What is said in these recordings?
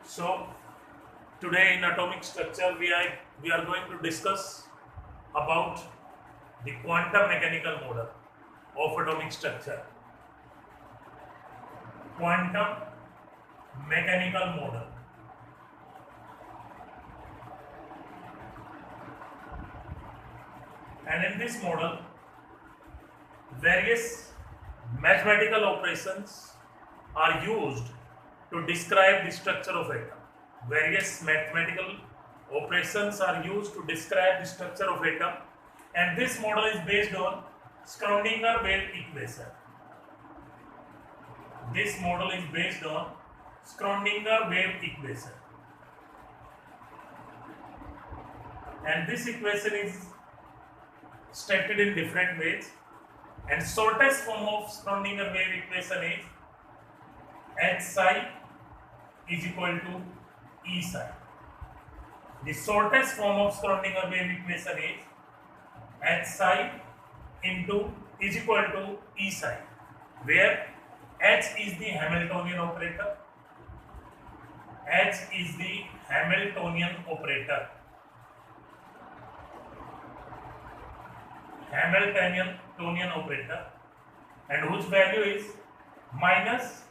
So today in atomic structure we are going to discuss about the quantum mechanical model of atomic structure. Quantum mechanical model. And in this model various mathematical operations are used to describe the structure of atom. Various mathematical operations are used to describe the structure of atom, and this model is based on Schrödinger wave equation. This model is based on Schrödinger wave equation, and this equation is stated in different ways. And shortest form of Schrödinger wave equation is H psi is equal to E psi. The shortest form of Schrödinger wave equation is H psi into is equal to E psi, where H is the Hamiltonian operator. H is the Hamiltonian operator. Hamiltonian operator, and whose value is minus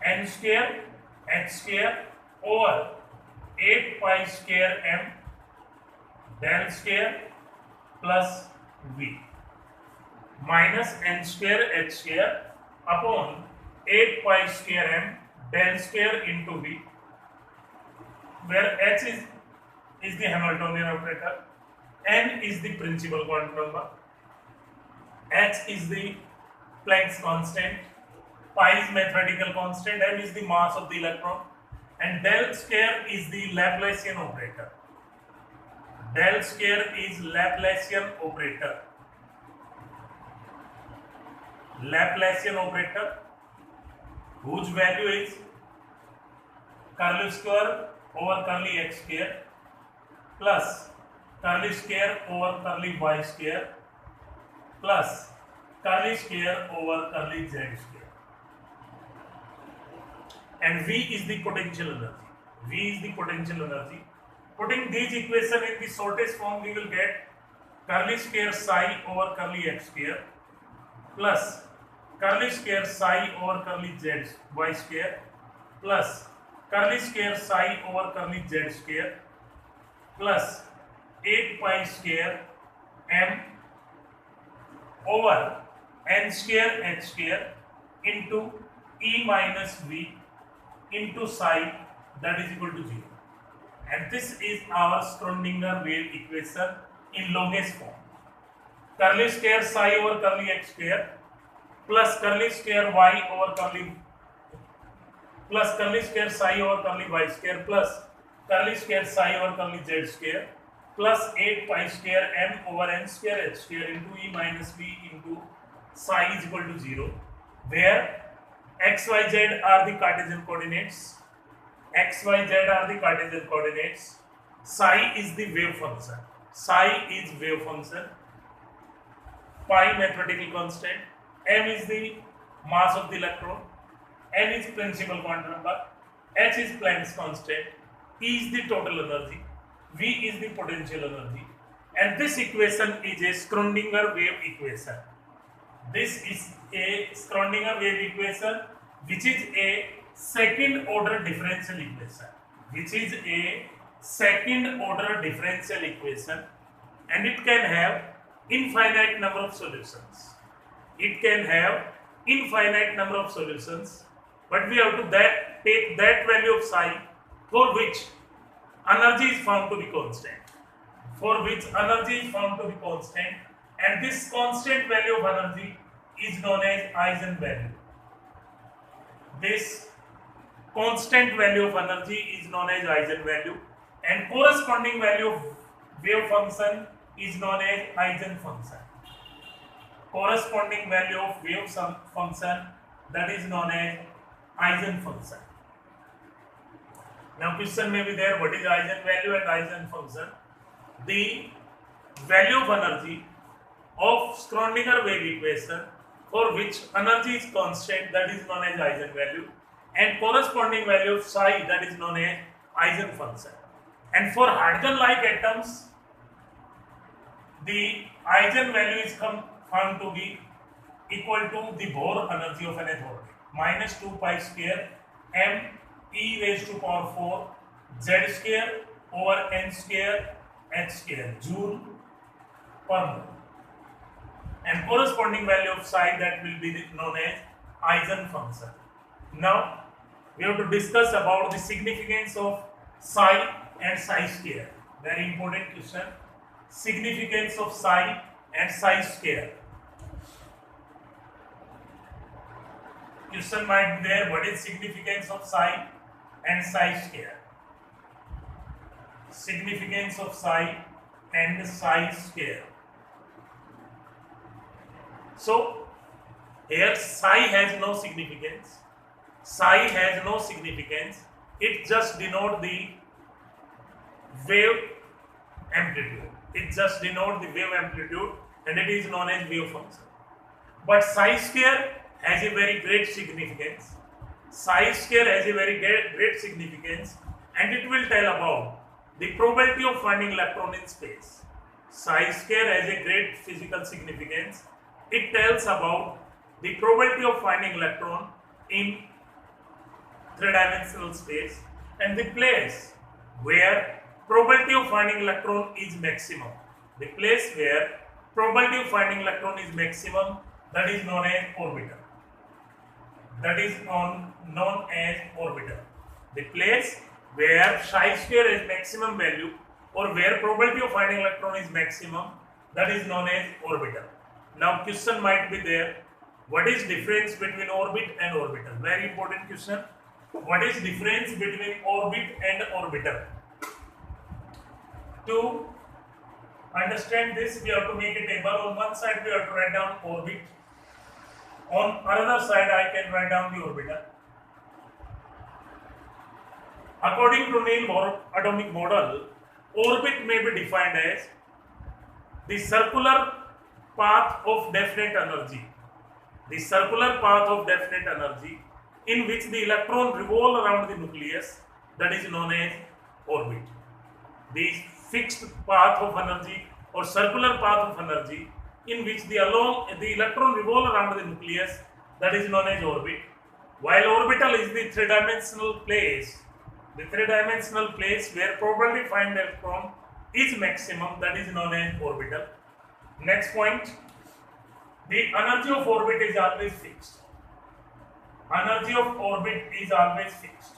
n square h square over 8 pi square m del square plus v, minus n square h square upon 8 pi square m del square into v, where h is the Hamiltonian operator, n is the principal quantum number, h is the Planck's constant, pi is mathematical constant, m is the mass of the electron, and del square is the Laplacian operator. Del square is Laplacian operator. Laplacian operator, whose value is curly square over curly x square plus curly square over curly y square plus curly square over curly z square, and V is the potential energy. V is the potential energy. Putting these equations in the shortest form, we will get curly square psi over curly x square plus curly square psi over curly z y square plus curly square psi over curly z square plus 8 pi square m over n square h square into E minus V into psi, that is equal to 0. And this is our Schrödinger wave equation in longest form. Curly square psi over curly x square plus curly square y over curly plus curly square psi over curly y square plus curly square psi over curly z square plus 8 pi square m over n square h square into E minus V into psi is equal to 0, where x, y, z are the Cartesian coordinates. X, y, z are the Cartesian coordinates. Psi is the wave function. Psi is wave function. Pi mathematical constant. M is the mass of the electron. N is principal quantum number. H is Planck's constant. E is the total energy. V is the potential energy. And this equation is a Schrödinger wave equation. This is a Schrödinger wave equation, which is a second order differential equation. Which is a second order differential equation, and it can have infinite number of solutions. It can have infinite number of solutions, but we have to take that value of psi for which energy is found to be constant. For which energy is found to be constant, and this constant value of energy is known as eigenvalue. This constant value of energy is known as eigenvalue, and corresponding value of wave function is known as eigenfunction. Corresponding value of wave function, that is known as eigenfunction. Now question may be there, what is eigenvalue and eigenfunction? The value of energy of Schrödinger wave equation for which energy is constant, that is known as eigenvalue, and corresponding value of psi, that is known as eigenfunction. And for hydrogen-like atoms, the eigenvalue is found to be equal to the Bohr energy of an orbit, minus 2 pi square m e raised to power 4 z square over n square h square joule per mole, and corresponding value of psi, that will be known as eigenfunction. Now we have to discuss about the significance of psi and psi square. Very important question. Significance of psi and psi square. Question might be there. What is significance of psi and psi square? Significance of psi and psi square. So here psi has no significance. Psi has no significance. It just denotes the wave amplitude. It just denotes the wave amplitude, and it is known as wave function. But psi square has a very great significance. Psi square has a very great significance, and it will tell about the probability of finding electron in space. Psi square has a great physical significance. It tells about the probability of finding electron in three-dimensional space, and the place where probability of finding electron is maximum. The place where probability of finding electron is maximum, that is known as orbital. That is known as orbital. The place where psi square is maximum value, or where probability of finding electron is maximum, that is known as orbital. Now question might be there. What is difference between orbit and orbital? Very important question. What is difference between orbit and orbital? To understand this, we have to make a table. On one side we have to write down orbit. On another side I can write down the orbital. According to Neil Bohr atomic model, orbit may be defined as the circular path of definite energy. The circular path of definite energy in which the electron revolve around the nucleus, that is known as orbit. The fixed path of energy or circular path of energy in which the electron revolve around the nucleus, that is known as orbit. While orbital is the three-dimensional place, where probability to find electron is maximum, that is known as orbital. Next point, the energy of orbit is always fixed. Energy of orbit is always fixed.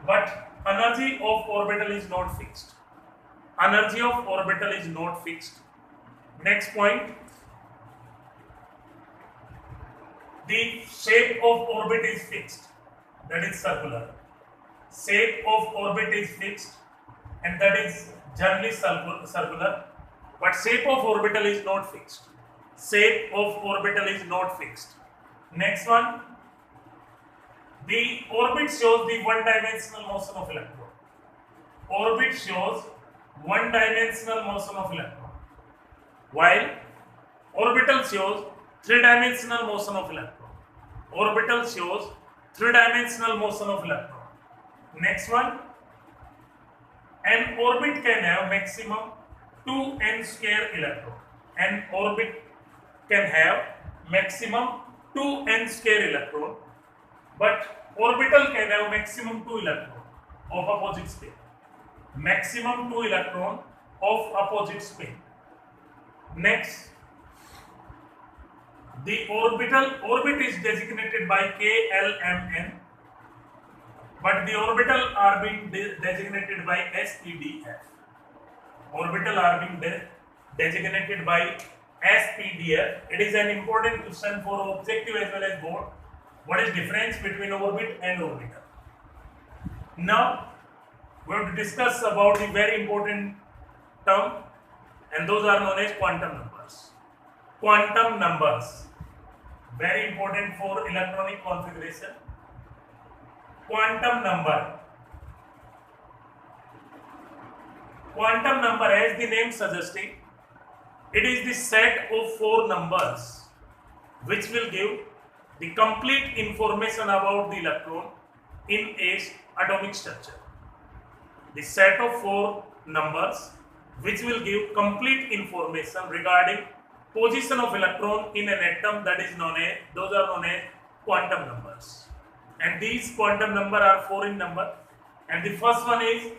But energy of orbital is not fixed. Energy of orbital is not fixed. Next point, the shape of orbit is fixed, that is circular. Shape of orbit is fixed, and that is generally circular. But shape of orbital is not fixed. Shape of orbital is not fixed. Next one, the orbit shows the one-dimensional motion of electron. Orbit shows one-dimensional motion of electron, while orbital shows three-dimensional motion of electron. Orbital shows three-dimensional motion of electron. Next one, an orbit can have maximum 2n square electron. An orbit can have maximum 2n square electron, but orbital can have maximum 2 electron of opposite spin. Maximum 2 electron of opposite spin. Next, the orbit is designated by KLMN, but the orbital are being designated by SPDF. Orbital are being designated by SPDF. It is an important question for objective as well as board. What is difference between orbit and orbital? Now we have to discuss about the very important term, and those are known as quantum numbers. Quantum numbers, very important for electronic configuration. Quantum number. Quantum number, as the name suggesting, it is the set of 4 numbers which will give the complete information about the electron in its atomic structure. The set of 4 numbers which will give complete information regarding position of electron in an atom, that is known as, those are known as quantum numbers. And these quantum number are 4 in number, and the first one is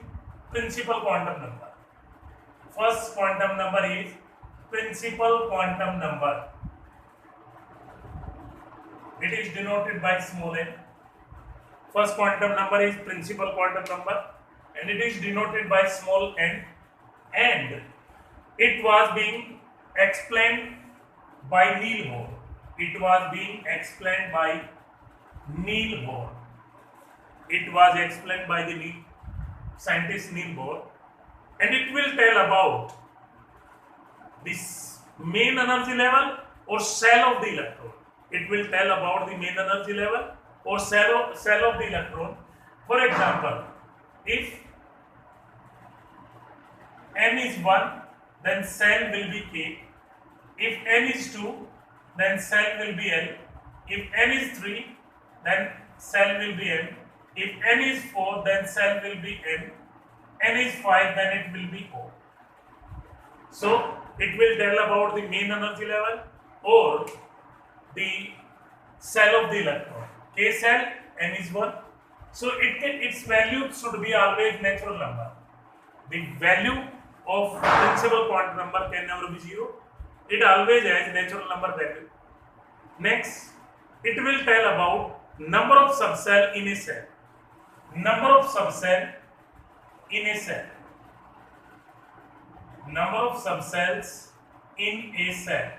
principal quantum number. First quantum number is principal quantum number. It is denoted by small n. First quantum number is principal quantum number, and it is denoted by small n, and it was being explained by Niels Bohr. It was being explained by Niels Bohr. It was explained by the scientist Niels Bohr, and it will tell about this main energy level or cell of the electron. It will tell about the main energy level or cell of the electron. For example, if n is 1, then cell will be K. If n is 2, then cell will be L. If n is 3, then cell will be M. If n is 4, then cell will be N. N is 5, then it will be O. So it will tell about the main energy level or the cell of the electron. K cell, n is 1. So its value should be always natural number. The value of principal quantum number can never be 0. It always has natural number value. Next, it will tell about number of subcell in a cell. Number of subcell in a cell. Number of subcells in a cell,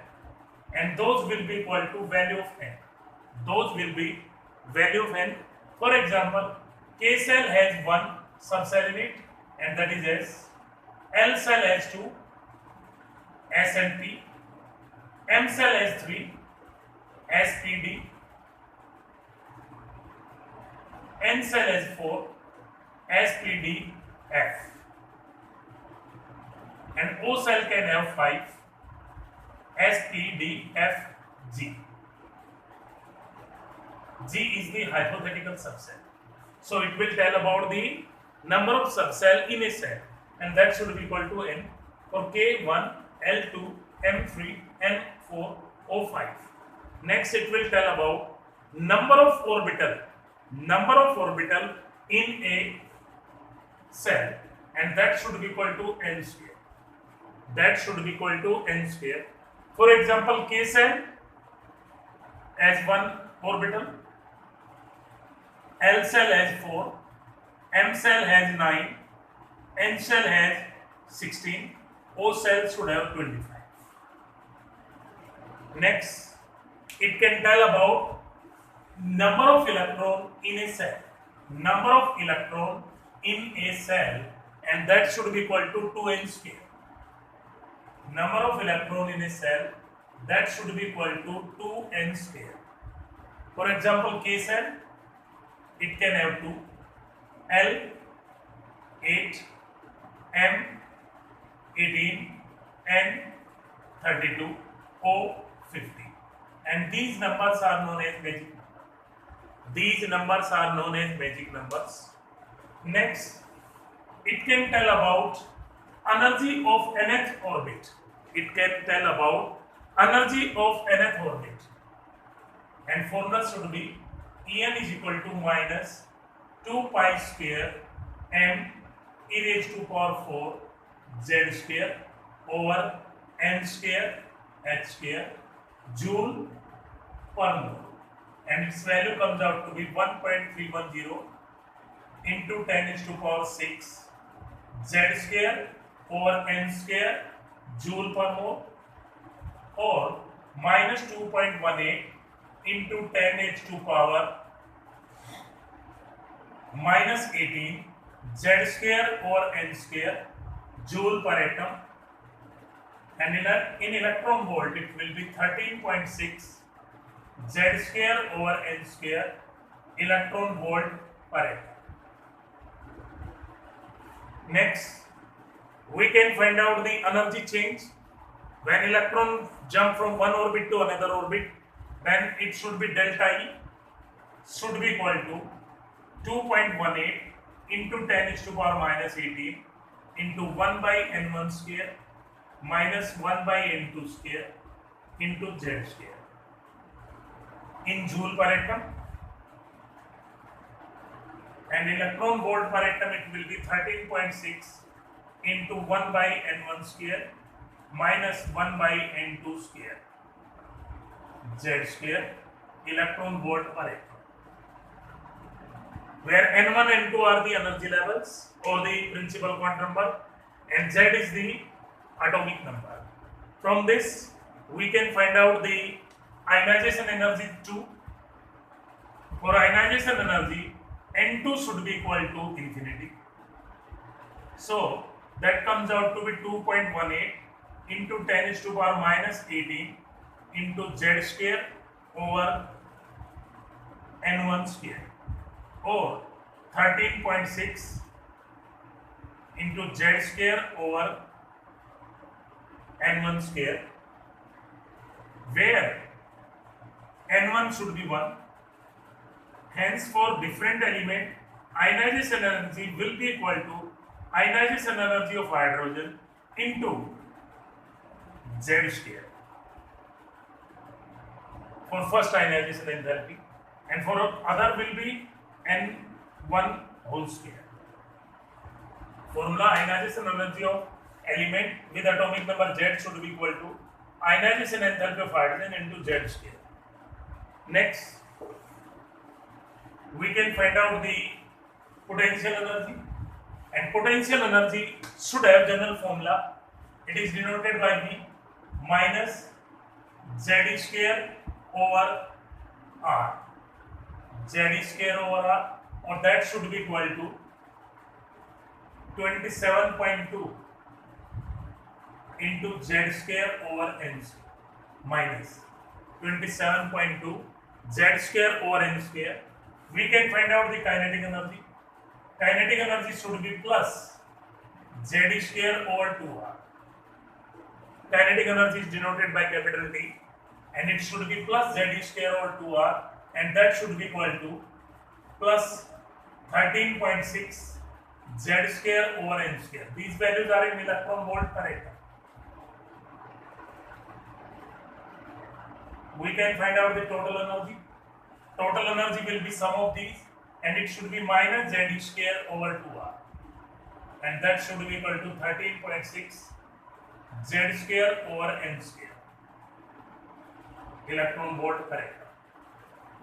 and those will be equal to value of n. Those will be value of n. For example, K cell has 1 subcell in it, and that is S. L cell has 2, S and P. M cell has 3, S, P, D. N cell has 4, S, P, D, F. And O cell can have 5, S, P, D, F, G. G is the hypothetical subcell. So it will tell about the number of subcell in a cell, and that should be equal to n for K1, L2, M3, N4, O5. Next, it will tell about number of orbital in a cell, and that should be equal to n square. That should be equal to n square. For example, K cell has 1 orbital, L cell has 4, M cell has 9, N cell has 16, O cell should have 25. Next, it can tell about number of electron in a cell. Number of electron in a cell, and that should be equal to 2n square. Number of electron in a cell, that should be equal to 2n square. For example, K cell, it can have 2, L 8, M 18, N 32, O 50. And these numbers are known as magic numbers. These numbers are known as magic numbers. Next, it can tell about energy of nth orbit. It can tell about energy of nth orbit. And formula should be En is equal to minus 2 pi square m e raised to power 4 z square over n square h square joule per mole. And its value comes out to be 1.310 into 10 is to power 6 z square over n square joule per mole, or minus 2.18 into 10 h to power minus 18 z square over n square joule per atom, and in electron volt it will be 13.6 z square over n square electron volt per atom. Next, we can find out the energy change when electron jump from one orbit to another orbit. then it should be delta E should be equal to 2.18 into 10 is to power minus 18 into 1 by n1 square minus 1 by n2 square into z square in joule per atom, and electron volt per atom it will be 13.6 into 1 by n1 square minus 1 by n2 square z square electron volt per atom, where n1 and n2 are the energy levels or the principal quantum number and z is the atomic number. From this we can find out the ionization energy too. For ionization energy n2 should be equal to infinity, so that comes out to be 2.18 into 10 is to power minus 18 into z square over n1 square, or 13.6 into z square over n1 square, where n1 should be 1. Hence, for different element, ionization energy will be equal to ionization energy of hydrogen into z square for first ionization enthalpy, and for other will be n1 whole square. Formula: ionization energy of element with atomic number z should be equal to ionization enthalpy of hydrogen into z square. Next, we can find out the potential energy, and potential energy should have general formula. It is denoted by V minus z square over r, z square over r, or that should be equal to 27.2 into z square over n square minus 27.2 z square over n square. We can find out the kinetic energy. Kinetic energy should be plus z square over 2r. Kinetic energy is denoted by capital T, and it should be plus z square over 2r, and that should be equal to plus 13.6 z square over n square. These values are in electron volt per atom. We can find out the total energy. Total energy will be sum of these, and it should be minus z square over 2r, and that should be equal to 13.6 z square over n square electron volt per atom.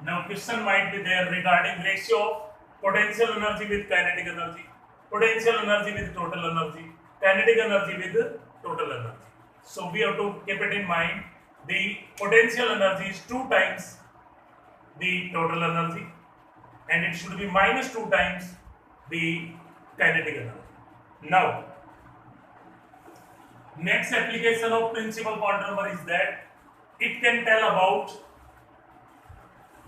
Now question might be there regarding ratio of potential energy with kinetic energy, potential energy with total energy, kinetic energy with total energy. So we have to keep it in mind. The potential energy is 2 times the total energy, and it should be minus 2 times the kinetic energy. Now, next application of principal quantum number is that it can tell about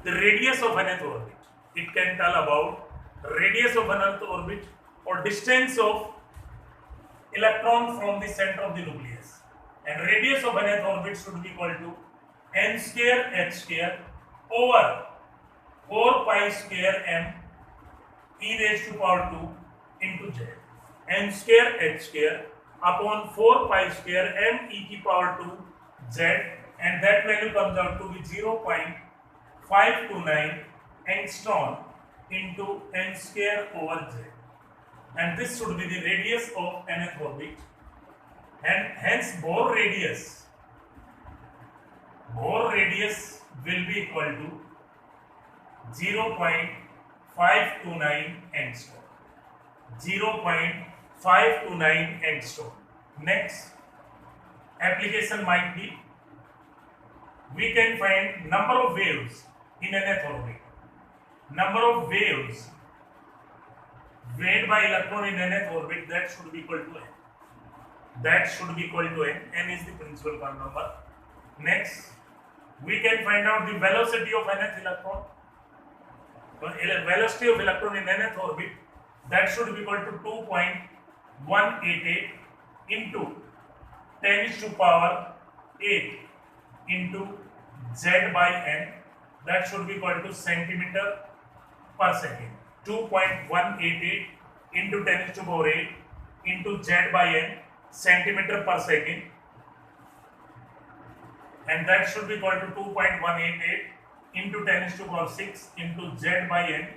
the radius of an earth orbit. It can tell about radius of an earth orbit or distance of electron from the center of the nucleus. And radius of an earth orbit should be equal to n square h square over 4 pi square m e raised to power 2 into z. N square h square upon 4 pi square m e की power 2 z, and that value comes out to be 0.529 angstrom into n square over z, and this should be the radius of an earth orbit, and hence Bohr radius will be equal to 0.529 angstrom. 0.529 angstrom. Next application might be, we can find number of waves in an earth orbit. Number of waves weighed by electron in an earth orbit, that should be equal to n. That should be equal to n. N is the principal quantum number. Next, we can find out the velocity of an nth electron. Velocity of electron in nth orbit, that should be equal to 2.188 into 10 to power 8 into z by n, that should be equal to centimeter per second. 2.188 into 10 to the power 8 into z by n, centimeter per second, and that should be equal to 2.188 into 10 to the power 6 into z by n,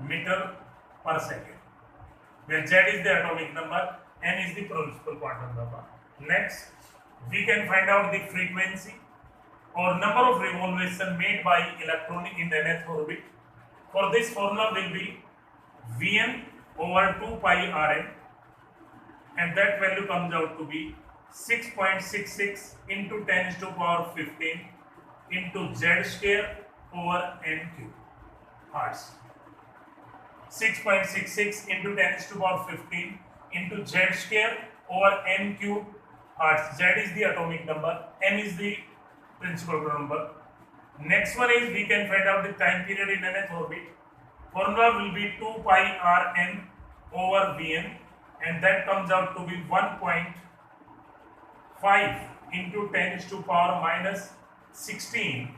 meter per second, where z is the atomic number, n is the principal quantum number. Next, we can find out the frequency or number of revolution made by electron in the nth orbit. For this, formula will be Vn over 2 pi Rn, and that value comes out to be 6.66 into 10 to the power 15 into z square over n cube hertz. 6.66 into 10 to the power 15 into z square over n cube hertz. Z is the atomic number, n is the principal number. Next one is we can find out the time period in nth orbit. Formula will be 2 pi Rn over Vn, and that comes out to be 1.5 into 10 to the power minus 16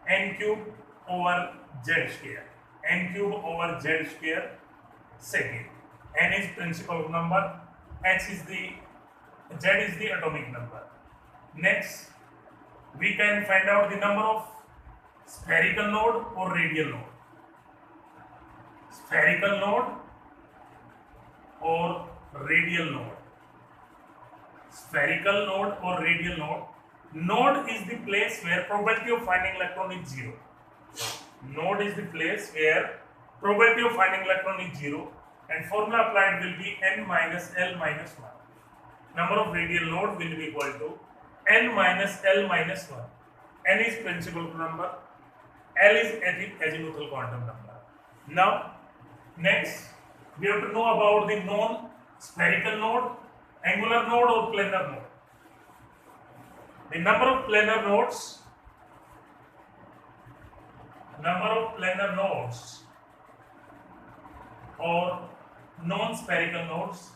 n cube over z square. N cube over z square second. N is principal number, z is the atomic number. Next, we can find out the number of spherical node or radial node. Spherical node or radial node. Spherical node or radial node. Node is the place where probability of finding electron is 0. Node is the place where probability of finding electron is 0, and formula applied will be n minus L minus 1. Number of radial node will be equal to n minus L minus 1. N is principal number, L is azimuthal quantum number. Now, next, we have to know about the non-spherical node, angular node or planar node. The number of planar nodes or non-spherical nodes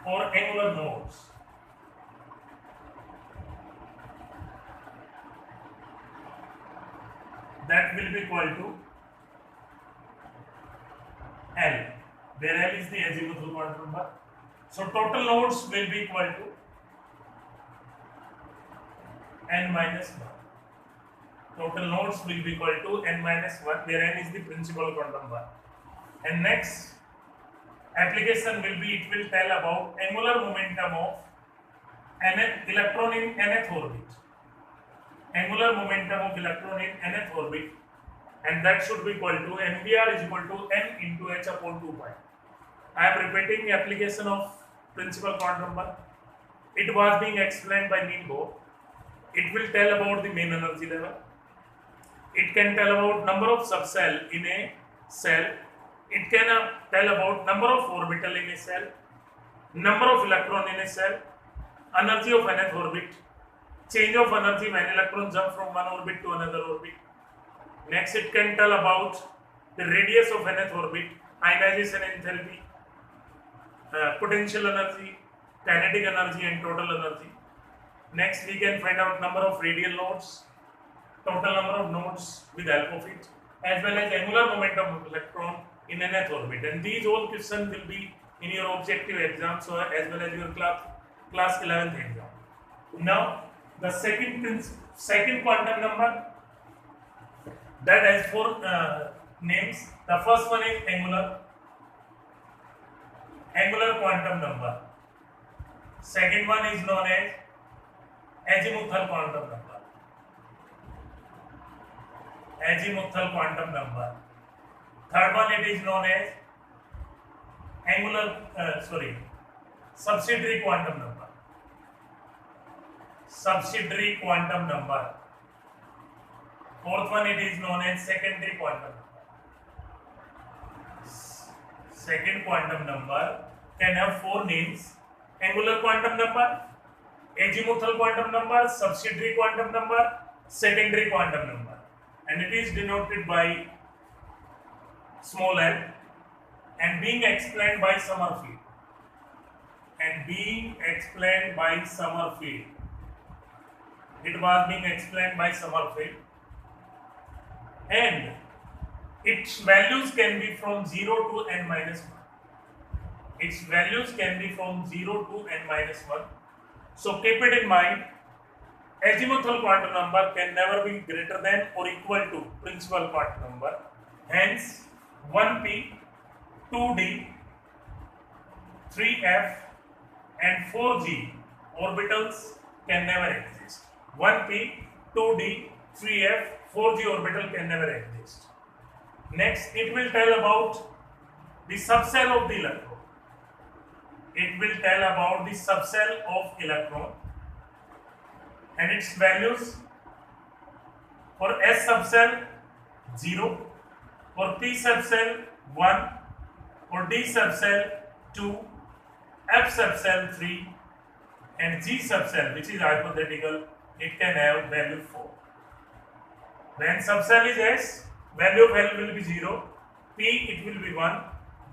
or angular nodes. That will be equal to L, where L is the azimuthal quantum number. So total nodes will be equal to n minus 1. Total nodes will be equal to n minus 1, where n is the principal quantum number. And next application will be, it will tell about angular momentum of electron in nth orbit. Angular momentum of electron in nth orbit, and that should be equal to NVR is equal to n into h upon 2 pi. I am repeating the application of principal quantum number. It was being explained by Niels Bohr. It will tell about the main energy level. It can tell about number of subcell in a cell. It can tell about number of orbital in a cell, number of electron in a cell, energy of nth orbit, change of energy when electron jump from one orbit to another orbit. Next, it can tell about the radius of nth orbit, ionization enthalpy, potential energy, kinetic energy, and total energy. Next, we can find out number of radial nodes, total number of nodes with help of it, as well as angular momentum of electron in nth orbit. And these all questions will be in your objective exam, so as well as your class 11th exam. Now, the second quantum number that has 4 names. The first one is angular quantum number. Second one is known as azimuthal quantum number. Azimuthal quantum number. Third one, it is known as subsidiary quantum number. Subsidiary quantum number. Fourth one, it is known as secondary quantum number. Second quantum number can have 4 names: angular quantum number, azimuthal quantum number, subsidiary quantum number, secondary quantum number, and it is denoted by small m and being explained by Sommerfeld. It was being explained by Sommerfeld, and its values can be from 0 to n minus 1. Its values can be from 0 to n minus 1. So keep it in mind, azimuthal quantum number can never be greater than or equal to principal quantum number. Hence, 1p, 2d, 3f and 4g orbitals can never exist. 1p, 2d, 3f, 4g orbital can never exist. Next, it will tell about the subcell of the electron. It will tell about the subcell of electron and its values. For S subcell 0, for P subcell 1, for D subcell 2, F subcell 3 and G subcell, which is hypothetical, it can have value 4. When subcell is S, value of L will be 0, P it will be 1,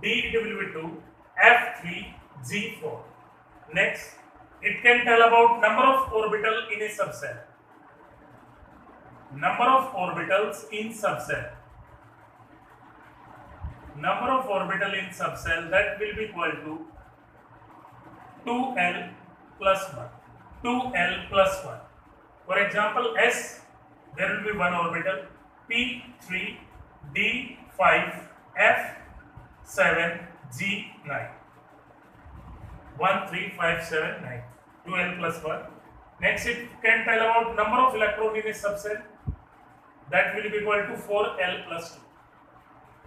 D it will be 2, F 3, G 4. Next, it can tell about number of orbital in a subcell. Number of orbitals in subcell. Number of orbital in subcell, that will be equal to 2L plus 1. 2L plus 1. For example, S, there will be one orbital, P 3, D 5, F 7, G 9. 1, 3, 5, 7, 9. 2L plus 1. Next, it can tell about number of electrons in a subcell. That will be equal to 4L plus 2.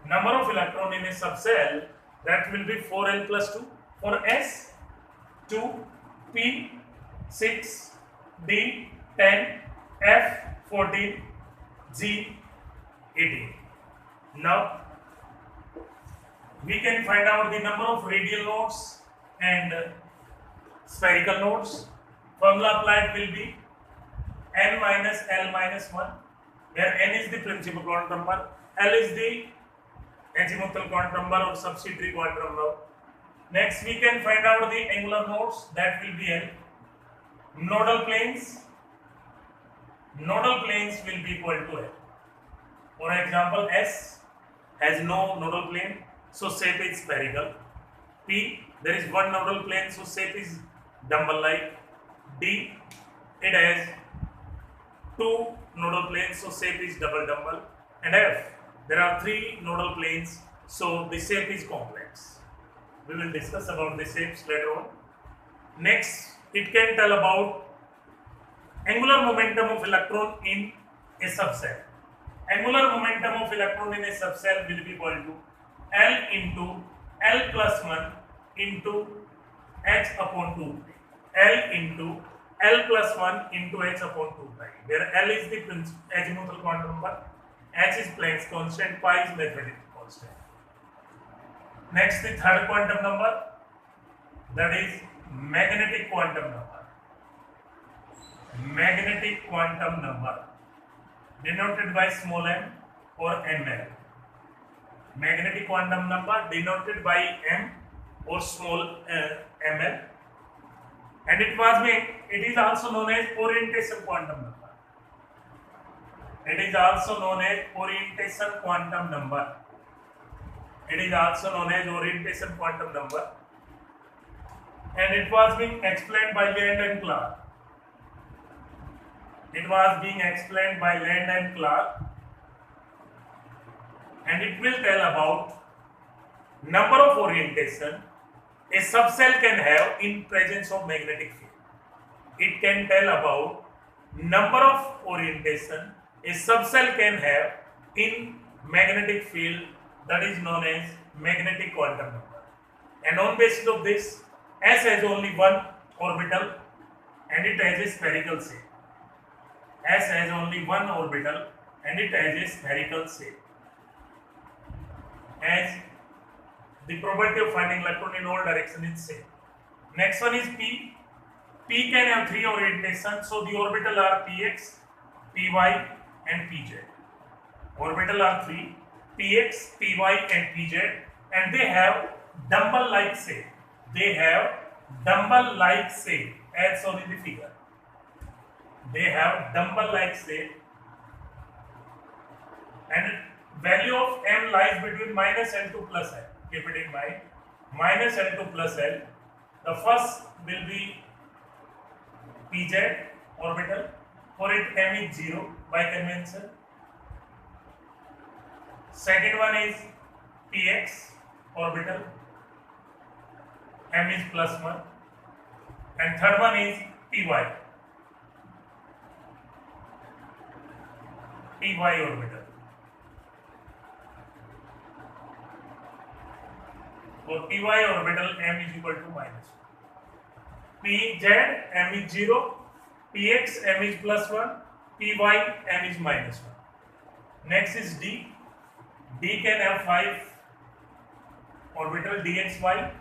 Number of electrons in a subcell, that will be 4L plus 2. For S, 2, P 6, D 10, F 14, G 18. Now, we can find out the number of radial nodes and spherical nodes. Formula applied will be n minus L minus 1, where n is the principal quantum number, L is the azimuthal quantum number or subsidiary quantum number. Next, we can find out the angular nodes, that will be L. Nodal planes will be equal to L. For example, S has no nodal plane, so shape is spherical. P, there is one nodal plane, so shape is dumbbell-like. D, it has two nodal planes, so shape is double dumbbell. And F, there are three nodal planes, so the shape is complex. We will discuss about the shapes later on. Next, it can tell about angular momentum of electron in a subcell. Angular momentum of electron in a subcell will be equal to L into L plus 1 into H upon 2. L into L plus 1 into H upon 2 pi, where L is the azimuthal quantum number, H is Planck's constant, pi is mathematical constant. Next, the third quantum number, that is magnetic quantum number. Magnetic quantum number, denoted by small m or ml. Magnetic quantum number denoted by m or small ml, and it is also known as orientation quantum number. It is also known as orientation quantum number. It is also known as orientation quantum number, and it was being explained by Land and Clark. It was being explained by Land and Clark, and it will tell about number of orientation a subcell can have in presence of magnetic field. It can tell about number of orientation a subcell can have in magnetic field, that is known as magnetic quantum number. And on basis of this, S has only one orbital and it has a spherical shape. S has only one orbital and it has a spherical shape. As the probability of finding electron in all directions is same. Next one is P. P can have three orientations, so the orbital are Px, Py and Pz. Orbital are three, Px, Py and Pz, and they have dumbbell-like shape. They have dumbbell-like shape as shown in the figure. they have dumbbell like shape, and value of m lies between minus L2 plus L. Keep it in mind, minus L2 plus L. The first will be pz orbital. For it m is 0 by convention. Second one is px orbital, m is plus 1, and third one is py orbital. For py orbital, m is equal to minus 1. Pz, m is 0, px, m is plus 1, py, m is minus 1. Next is d. D can have 5 orbital dxy,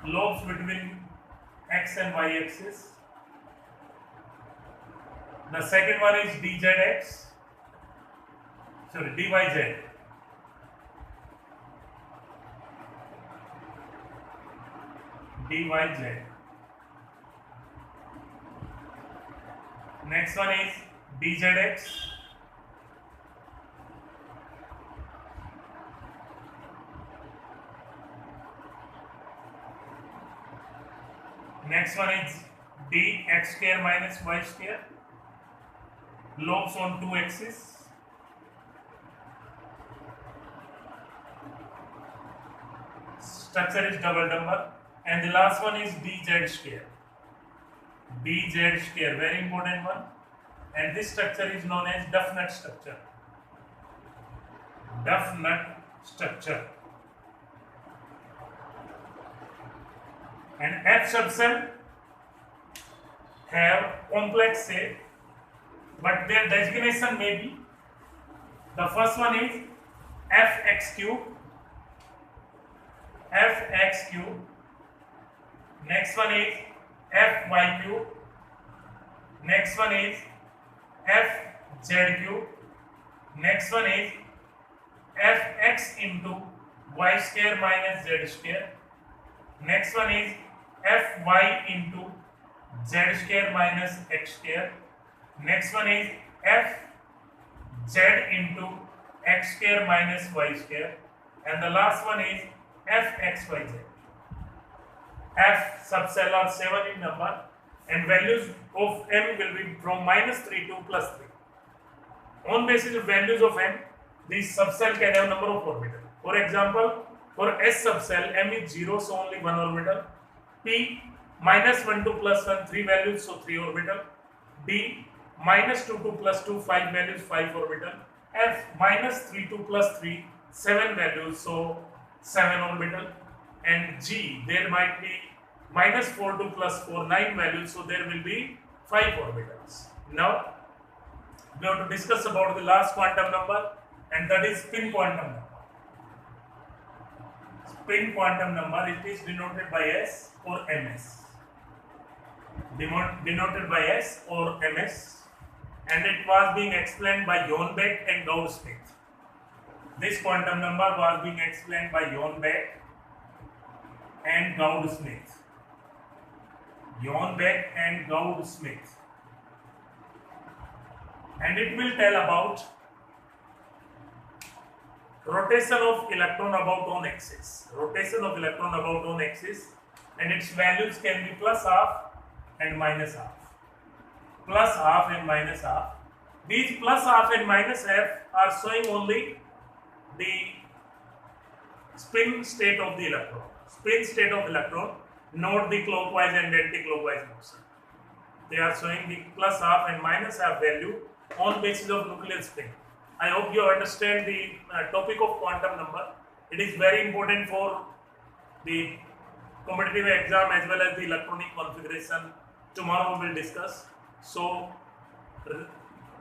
lobes between x and y axis. The second one is dyz, dyz. Next one is dzx. Next one is dx square minus y square, lobes on 2 axes. Structure is double number. And the last one is dz square. dz square, very important one. And this structure is known as duff nut structure. Duff nut structure. And F subcell have complex shape, but their designation may be, the first one is fx cube, next one is fy cube, next one is fz cube, next one is fx into y square minus z square, next one is fy into z square minus x square, next one is fz into x square minus y square, and the last one is fxyz. F subcell are 7 in number, and values of m will be from -3 to +3. On basis of values of m, these subcell can have number of orbitals. For example, for S subcell, m is 0, so only 1 orbital. P -1 to +1, 3 values, so 3 orbital. D -2 to +2, 5 values, 5 orbital. F -3 to +3, 7 values, so 7 orbital. And G, there might be -4 to +4, 9 values, so there will be 5 orbitals. Now, we have to discuss about the last quantum number, and that is spin quantum number. Spin quantum number, it is denoted by S or ms. Denoted by S or ms, and it was being explained by Johanbeck and Gauss-Smith. This quantum number was being explained by Johanbeck and Gauss-Smith. Johanbeck and Gauss-Smith. And it will tell about rotation of electron about own axis. Rotation of electron about own axis, and its values can be +½ and -½ +½ and -½ These +½ and -½ are showing only the spin state of the electron. Spin state of electron, not the clockwise and anti-clockwise motion. They are showing the +½ and -½ value on basis of nuclear spin. I hope you understand the topic of quantum number. It is very important for the competitive exam as well as the electronic configuration. Tomorrow we will discuss. So,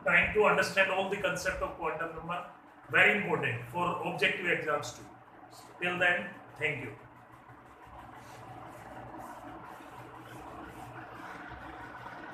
trying to understand all the concept of quantum number, very important for objective exams too. Till then, thank you.